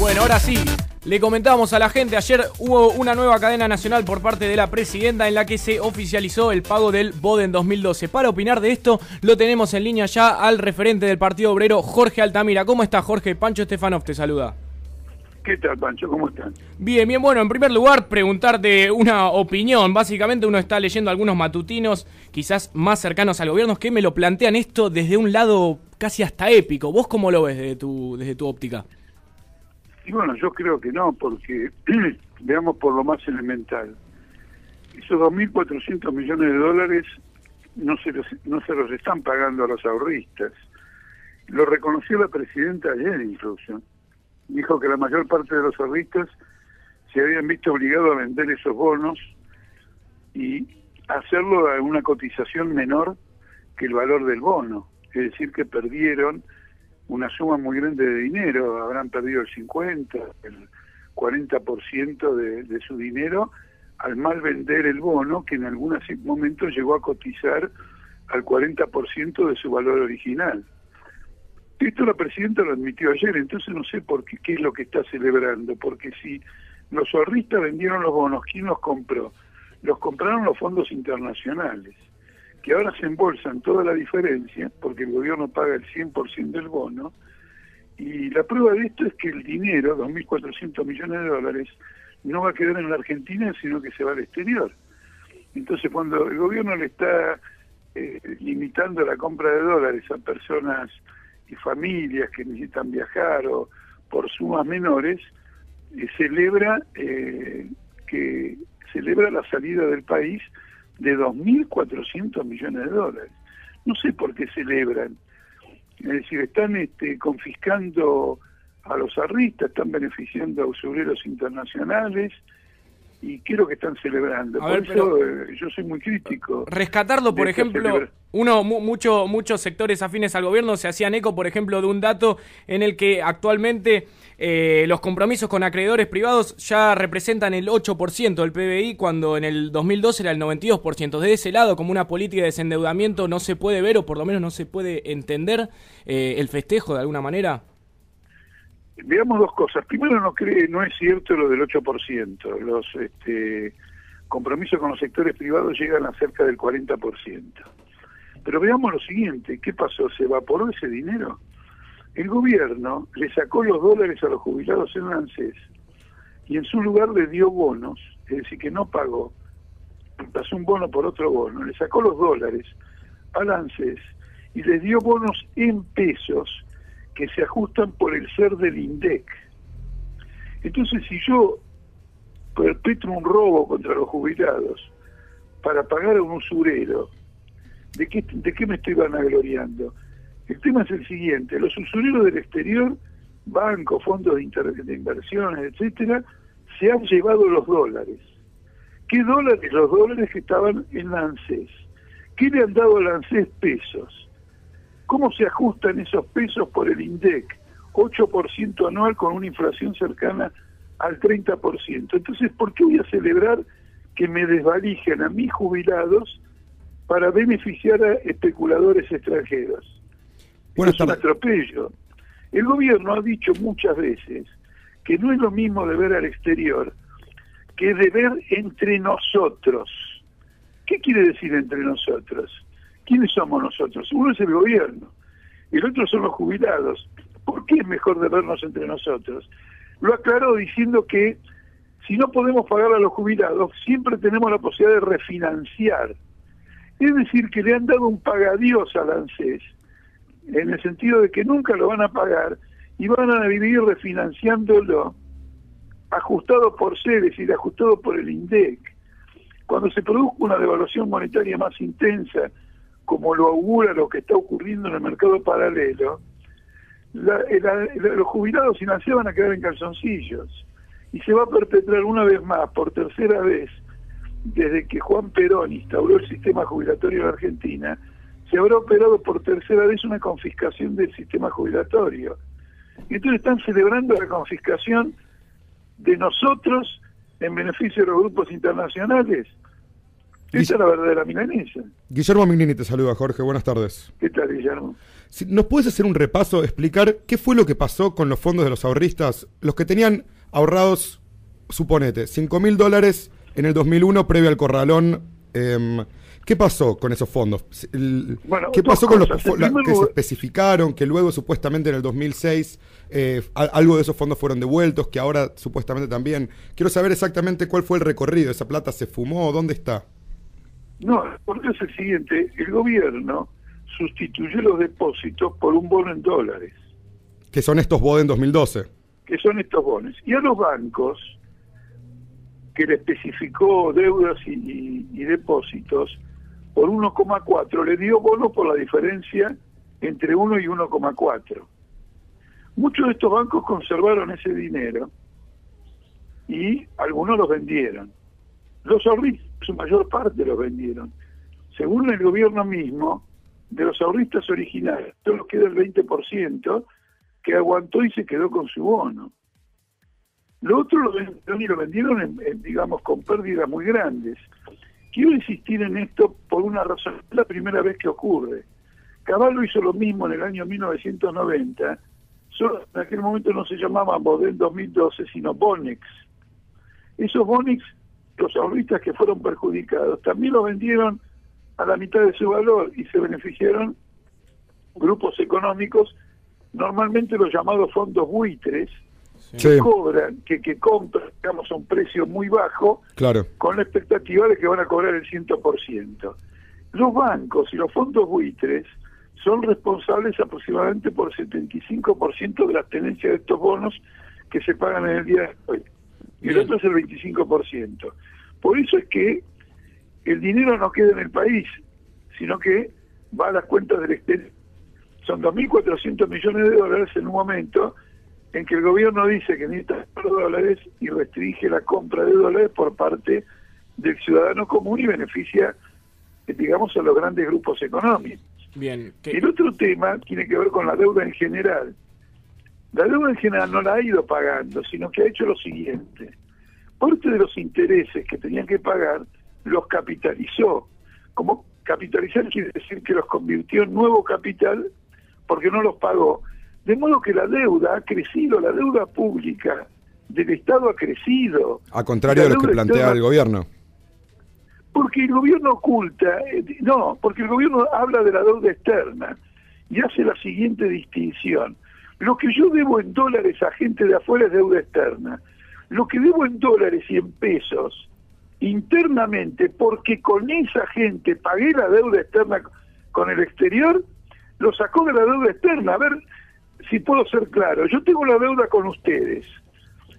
Bueno, ahora sí, le comentábamos a la gente, ayer hubo una nueva cadena nacional por parte de la presidenta en la que se oficializó el pago del BODEN 2012. Para opinar de esto, lo tenemos en línea ya al referente del Partido Obrero, Jorge Altamira. ¿Cómo está, Jorge? Pancho Estefanov te saluda. ¿Qué tal, Pancho? ¿Cómo están? Bien, bien. Bueno, en primer lugar, preguntarte una opinión. Básicamente uno está leyendo algunos matutinos, quizás más cercanos al gobierno, que me lo plantean esto desde un lado casi hasta épico. ¿Vos cómo lo ves desde tu óptica? Y bueno, yo creo que no, porque veamos por lo más elemental. Esos 2.400 millones de dólares no se los están pagando a los ahorristas. Lo reconoció la presidenta ayer incluso. Dijo que la mayor parte de los ahorristas se habían visto obligados a vender esos bonos y hacerlo a una cotización menor que el valor del bono. Es decir, que perdieron una suma muy grande de dinero, habrán perdido el 50, el 40% de su dinero al mal vender el bono, que en algunos momentos llegó a cotizar al 40% de su valor original. Esto la presidenta lo admitió ayer, entonces no sé por qué es lo que está celebrando, porque si los ahorristas vendieron los bonos, ¿quién los compró? Los compraron los fondos internacionales, que ahora se embolsan toda la diferencia, porque el gobierno paga el 100% del bono, y la prueba de esto es que el dinero, 2.400 millones de dólares, no va a quedar en la Argentina, sino que se va al exterior. Entonces, cuando el gobierno le está limitando la compra de dólares a personas y familias que necesitan viajar o por sumas menores, celebra la salida del país de 2.400 millones de dólares. No sé por qué celebran. Es decir, están confiscando a los ahorristas, están beneficiando a usureros internacionales, y creo que están celebrando. Por eso yo soy muy crítico. Rescatarlo, por ejemplo, muchos sectores afines al gobierno se hacían eco, por ejemplo, de un dato en el que actualmente los compromisos con acreedores privados ya representan el 8% del PBI, cuando en el 2012 era el 92%. De ese lado, como una política de desendeudamiento, no se puede ver, o por lo menos no se puede entender el festejo de alguna manera. Veamos dos cosas. Primero, no es cierto lo del 8%. Los compromisos con los sectores privados llegan a cerca del 40%. Pero veamos lo siguiente. ¿Qué pasó? ¿Se evaporó ese dinero? El gobierno le sacó los dólares a los jubilados en ANSES y en su lugar le dio bonos, es decir, que no pagó, pasó un bono por otro bono, le sacó los dólares al ANSES y les dio bonos en pesos que se ajustan por el ser del INDEC. Entonces, si yo perpetro un robo contra los jubilados para pagar a un usurero, ¿de qué me estoy vanagloriando? El tema es el siguiente: los usureros del exterior, bancos, fondos de inversiones, etcétera, se han llevado los dólares. ¿Qué dólares? Los dólares que estaban en la ANSES. ¿Qué le han dado a la ANSES? Pesos. ¿Cómo se ajustan esos pesos por el INDEC? 8% anual con una inflación cercana al 30%. Entonces, ¿por qué voy a celebrar que me desvalijen a mis jubilados para beneficiar a especuladores extranjeros? Bueno, es un atropello. El gobierno ha dicho muchas veces que no es lo mismo deber al exterior que deber entre nosotros. ¿Qué quiere decir entre nosotros? ¿Quiénes somos nosotros? Uno es el gobierno, y el otro son los jubilados. ¿Por qué es mejor debernos entre nosotros? Lo aclaró diciendo que si no podemos pagar a los jubilados, siempre tenemos la posibilidad de refinanciar. Es decir, que le han dado un pagadiós al ANSES, en el sentido de que nunca lo van a pagar y van a vivir refinanciándolo, ajustado por ser, es decir, ajustado por el INDEC. Cuando se produzca una devaluación monetaria más intensa, como lo augura lo que está ocurriendo en el mercado paralelo, los jubilados sin ANSES van a quedar en calzoncillos, y se va a perpetrar una vez más, por tercera vez, desde que Juan Perón instauró el sistema jubilatorio en Argentina, se habrá operado por tercera vez una confiscación del sistema jubilatorio. Y entonces están celebrando la confiscación de nosotros en beneficio de los grupos internacionales. Esa es la verdadera milanesa. Guillermo Mignini te saluda, Jorge. Buenas tardes. ¿Qué tal, Guillermo? ¿Nos puedes hacer un repaso, explicar qué fue lo que pasó con los fondos de los ahorristas? Los que tenían ahorrados, suponete, $5.000 en el 2001 previo al corralón. ¿Qué pasó con esos fondos? Bueno, ¿qué pasó con los cosas. que se especificaron, que luego supuestamente en el 2006 algo de esos fondos fueron devueltos, que ahora supuestamente también? Quiero saber exactamente cuál fue el recorrido. ¿Esa plata se fumó? ¿Dónde está? No, porque es el siguiente. El gobierno sustituyó los depósitos por un bono en dólares. Que son estos BOD en 2012. Que son estos bonos. Y a los bancos, que le especificó deudas y depósitos, por 1,4 le dio bonos por la diferencia entre 1 y 1,4. Muchos de estos bancos conservaron ese dinero y algunos los vendieron. Los ahorristas, su mayor parte los vendieron. Según el gobierno mismo, de los ahorristas originales, solo queda el 20% que aguantó y se quedó con su bono. Lo otro lo vendieron y lo vendieron, digamos, con pérdidas muy grandes. Quiero insistir en esto por una razón. Es la primera vez que ocurre. Cavallo hizo lo mismo en el año 1990, solo en aquel momento no se llamaban Model 2012, sino Bonex. Esos Bonex, los ahorristas que fueron perjudicados, también los vendieron a la mitad de su valor y se beneficiaron grupos económicos, normalmente los llamados fondos buitres, que cobran, que compran, digamos, a un precio muy bajo, claro, con la expectativa de que van a cobrar el 100%. Los bancos y los fondos buitres son responsables aproximadamente por 75% de las tenencias de estos bonos que se pagan en el día de hoy. Y el otro es el 25%. Por eso es que el dinero no queda en el país, sino que va a las cuentas del exterior. Son 2.400 millones de dólares en un momento en que el gobierno dice que necesita dólares y restringe la compra de dólares por parte del ciudadano común y beneficia, digamos, a los grandes grupos económicos. Bien. El otro tema tiene que ver con la deuda en general. La deuda en general no la ha ido pagando, sino que ha hecho lo siguiente. Parte de los intereses que tenían que pagar los capitalizó. Como capitalizar quiere decir que los convirtió en nuevo capital porque no los pagó. De modo que la deuda ha crecido, la deuda pública del Estado ha crecido. A contrario de lo que plantea el gobierno. Porque el gobierno oculta, porque el gobierno habla de la deuda externa y hace la siguiente distinción. Lo que yo debo en dólares a gente de afuera es deuda externa. Lo que debo en dólares y en pesos internamente, porque con esa gente pagué la deuda externa con el exterior, lo sacó de la deuda externa. A ver si puedo ser claro. Yo tengo la deuda con ustedes,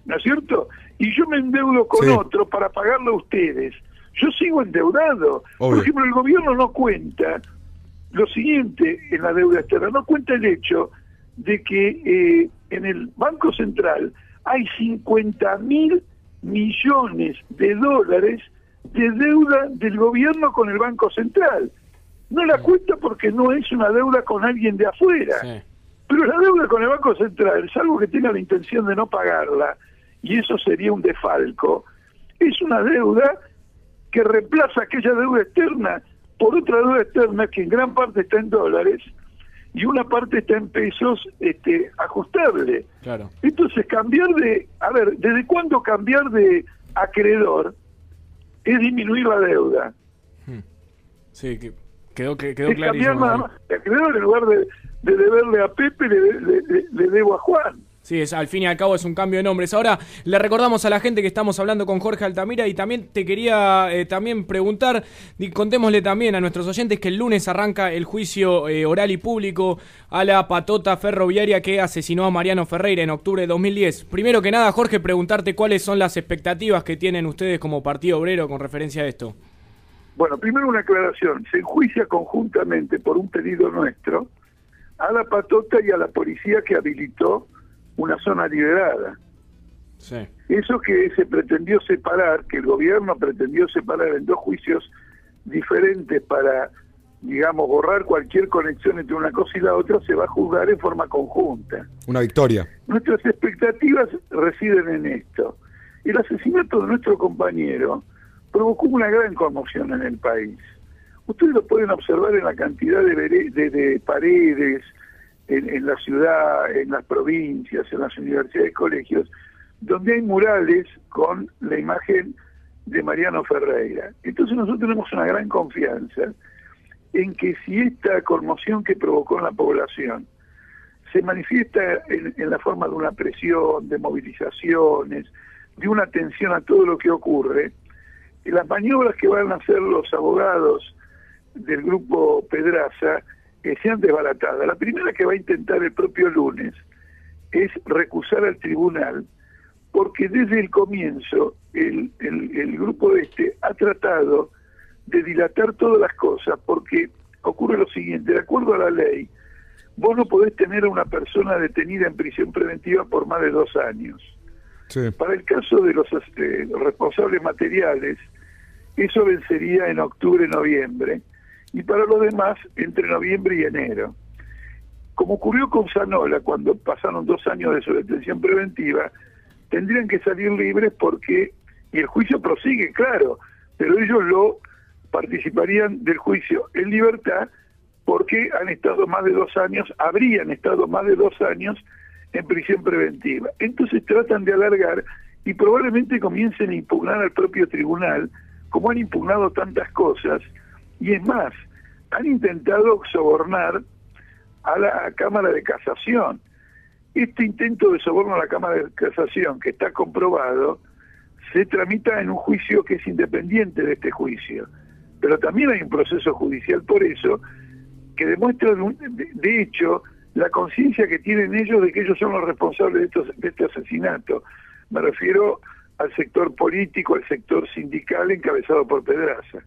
¿no es cierto? Y yo me endeudo con otro para pagarlo a ustedes. Yo sigo endeudado. Obvio. Por ejemplo, el gobierno no cuenta lo siguiente en la deuda externa, no cuenta el hecho de que en el Banco Central hay 50.000 millones de dólares de deuda del gobierno con el Banco Central. No la cuenta porque no es una deuda con alguien de afuera. Sí. Pero la deuda con el Banco Central, salvo que tenga la intención de no pagarla, y eso sería un desfalco, es una deuda que reemplaza aquella deuda externa por otra deuda externa que en gran parte está en dólares y una parte está en pesos ajustable. Claro. Entonces cambiar ¿desde cuándo cambiar de acreedor es disminuir la deuda? Sí, quedó es clarísimo. Cambiar nada más de acreedor, en lugar de deberle a Pepe, le debo a Juan. Sí, al fin y al cabo es un cambio de nombres. Ahora le recordamos a la gente que estamos hablando con Jorge Altamira y también te quería también preguntar, contémosle también a nuestros oyentes que el lunes arranca el juicio oral y público a la patota ferroviaria que asesinó a Mariano Ferreira en octubre de 2010. Primero que nada, Jorge, preguntarte cuáles son las expectativas que tienen ustedes como Partido Obrero con referencia a esto. Bueno, primero una aclaración. Se enjuicia conjuntamente por un pedido nuestro a la patota y a la policía que habilitó una zona liberada. Sí. Eso que se pretendió separar, que el gobierno pretendió separar en dos juicios diferentes para, digamos, borrar cualquier conexión entre una cosa y la otra, se va a juzgar en forma conjunta. Una victoria. Nuestras expectativas residen en esto. El asesinato de nuestro compañero provocó una gran conmoción en el país. Ustedes lo pueden observar en la cantidad de paredes, en la ciudad, en las provincias, en las universidades, colegios, donde hay murales con la imagen de Mariano Ferreira. Entonces nosotros tenemos una gran confianza en que si esta conmoción que provocó en la población se manifiesta en la forma de una presión, de movilizaciones, de una atención a todo lo que ocurre, las maniobras que van a hacer los abogados del grupo Pedraza sean desbaratadas. La primera que va a intentar el propio lunes es recusar al tribunal, porque desde el comienzo el grupo ha tratado de dilatar todas las cosas, porque ocurre lo siguiente: de acuerdo a la ley, vos no podés tener a una persona detenida en prisión preventiva por más de 2 años. Sí. Para el caso de los responsables materiales, eso vencería en octubre, noviembre, y para los demás, entre noviembre y enero. Como ocurrió con Zanola, cuando pasaron 2 años de su detención preventiva, tendrían que salir libres porque, y el juicio prosigue, claro, pero ellos participarían del juicio en libertad porque han estado más de 2 años, habrían estado más de 2 años en prisión preventiva. Entonces tratan de alargar y probablemente comiencen a impugnar al propio tribunal, como han impugnado tantas cosas, y es más, han intentado sobornar a la Cámara de Casación. Este intento de soborno a la Cámara de Casación, que está comprobado, se tramita en un juicio que es independiente de este juicio. Pero también hay un proceso judicial por eso, que demuestra de hecho la conciencia que tienen ellos de que ellos son los responsables de este asesinato. Me refiero al sector político, al sector sindical encabezado por Pedraza.